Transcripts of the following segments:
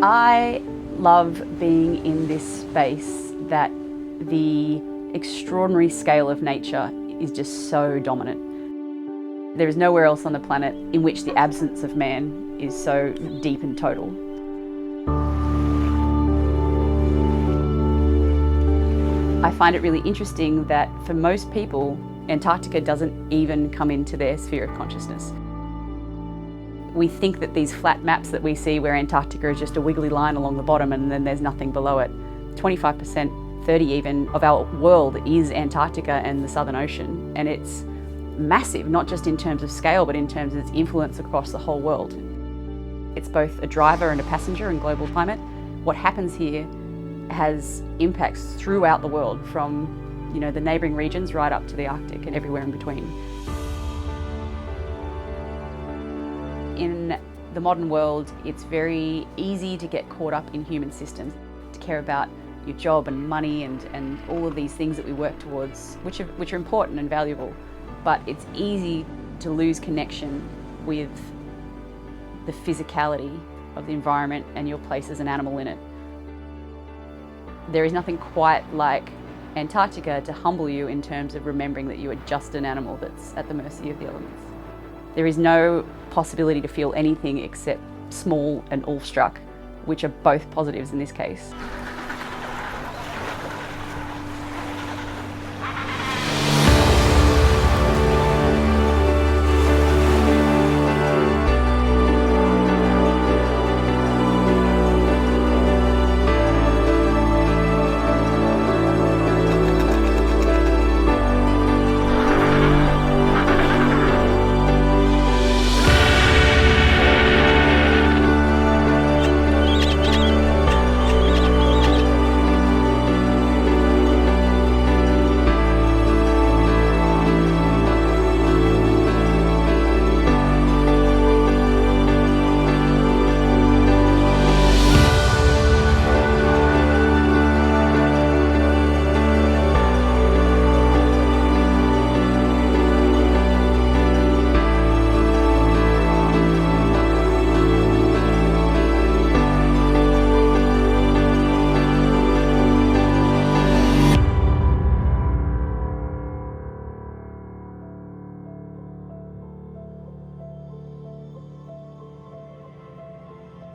I love being in this space that the extraordinary scale of nature is just so dominant. There is nowhere else on the planet in which the absence of man is so deep and total. I find it really interesting that for most people, Antarctica doesn't even come into their sphere of consciousness. We think that these flat maps that we see where Antarctica is just a wiggly line along the bottom and then there's nothing below it. 25%, 30 even, of our world is Antarctica and the Southern Ocean. And it's massive, not just in terms of scale, but in terms of its influence across the whole world. It's both a driver and a passenger in global climate. What happens here has impacts throughout the world, from the neighbouring regions right up to the Arctic and everywhere in between. In the modern world, it's very easy to get caught up in human systems, to care about your job and money and all of these things that we work towards, which are important and valuable. But it's easy to lose connection with the physicality of the environment and your place as an animal in it. There is nothing quite like Antarctica to humble you in terms of remembering that you are just an animal that's at the mercy of the elements. There is no possibility to feel anything except small and awestruck, which are both positives in this case.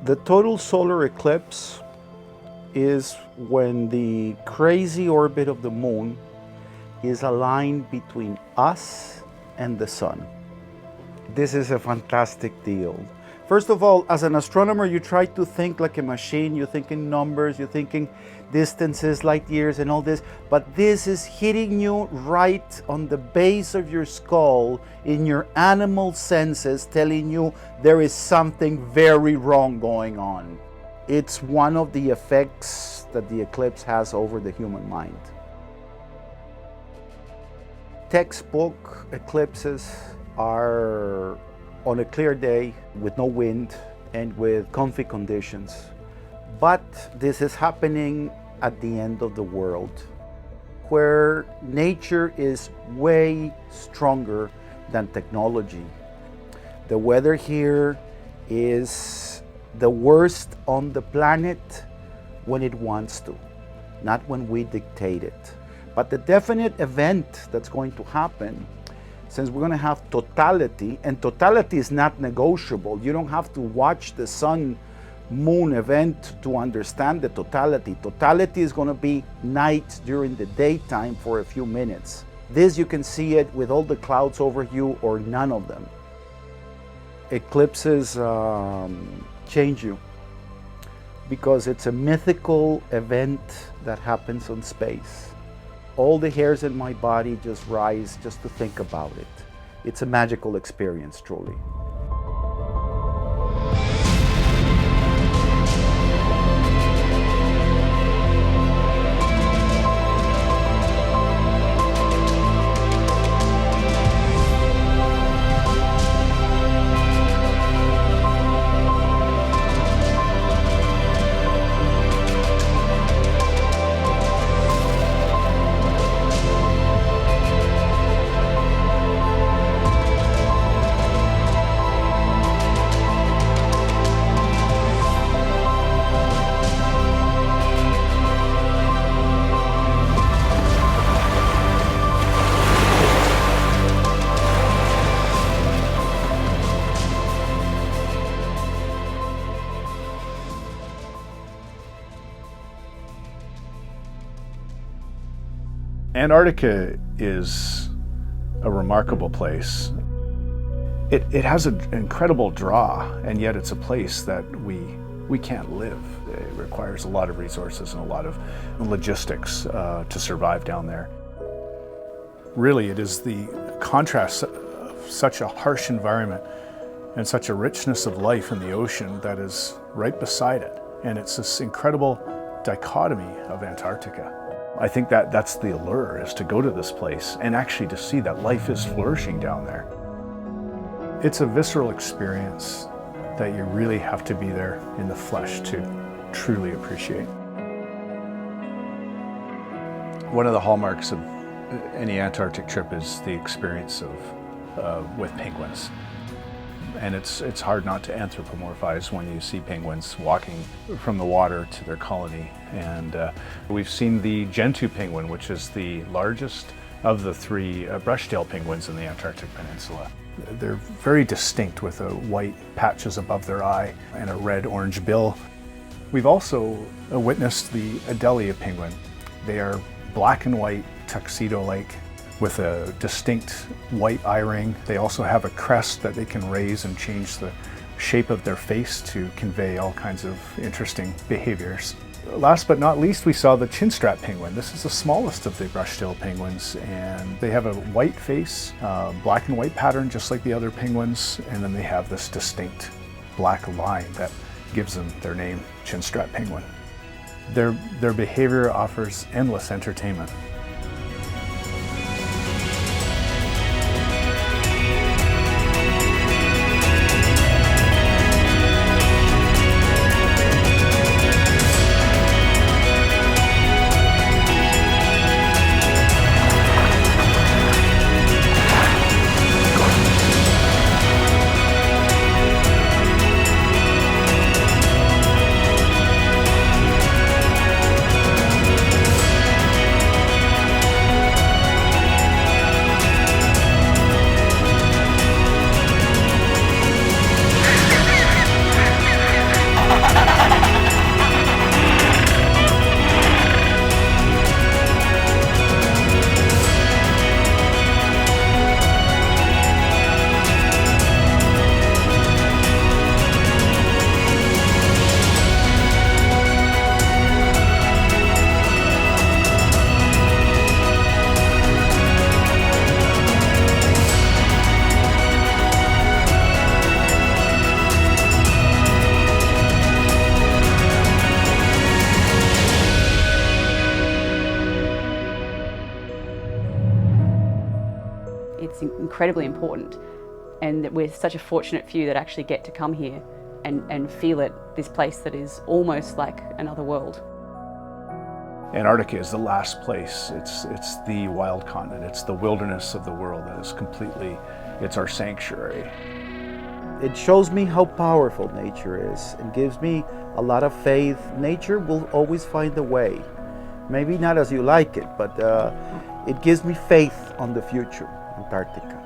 The total solar eclipse is when the crazy orbit of the moon is aligned between us and the sun. This is a fantastic deal. First of all, as an astronomer, you try to think like a machine. You think in numbers, you're thinking distances, light years, and all this. But this is hitting you right on the base of your skull, in your animal senses, telling you there is something very wrong going on. It's one of the effects that the eclipse has over the human mind. Textbook eclipses are on a clear day with no wind and with comfy conditions. But this is happening at the end of the world, where nature is way stronger than technology. The weather here is the worst on the planet when it wants to, not when we dictate it. But the definite event that's going to happen, since we're going to have totality, and totality is not negotiable. You don't have to watch the sun-moon event to understand the totality. Totality is going to be night during the daytime for a few minutes. This, you can see it with all the clouds over you or none of them. Eclipses change you because it's a mythical event that happens in space. All the hairs in my body just rise just to think about it. It's a magical experience, truly. Antarctica is a remarkable place. It has an incredible draw, and yet it's a place that we can't live. It requires a lot of resources and a lot of logistics to survive down there. Really, it is the contrast of such a harsh environment and such a richness of life in the ocean that is right beside it. And it's this incredible dichotomy of Antarctica. I think that that's the allure, is to go to this place and actually to see that life is flourishing down there. It's a visceral experience that you really have to be there in the flesh to truly appreciate. One of the hallmarks of any Antarctic trip is the experience with penguins. And it's hard not to anthropomorphize when you see penguins walking from the water to their colony. And we've seen the gentoo penguin, which is the largest of the three brush-tailed penguins in the Antarctic Peninsula. They're very distinct, with white patches above their eye and a red-orange bill. We've also witnessed the Adelia penguin. They are black and white, tuxedo-like, with a distinct white eye ring. They also have a crest that they can raise and change the shape of their face to convey all kinds of interesting behaviors. Last but not least, we saw the chinstrap penguin. This is the smallest of the brush-tailed penguins, and they have a white face, black and white pattern just like the other penguins, and then they have this distinct black line that gives them their name, chinstrap penguin. Their behavior offers endless entertainment. It's incredibly important, and that we're such a fortunate few that actually get to come here and feel it, this place that is almost like another world. Antarctica is the last place. It's the wild continent. It's the wilderness of the world that is completely, it's our sanctuary. It shows me how powerful nature is and gives me a lot of faith. Nature will always find a way. Maybe not as you like it, but it gives me faith on the future, Antarctica.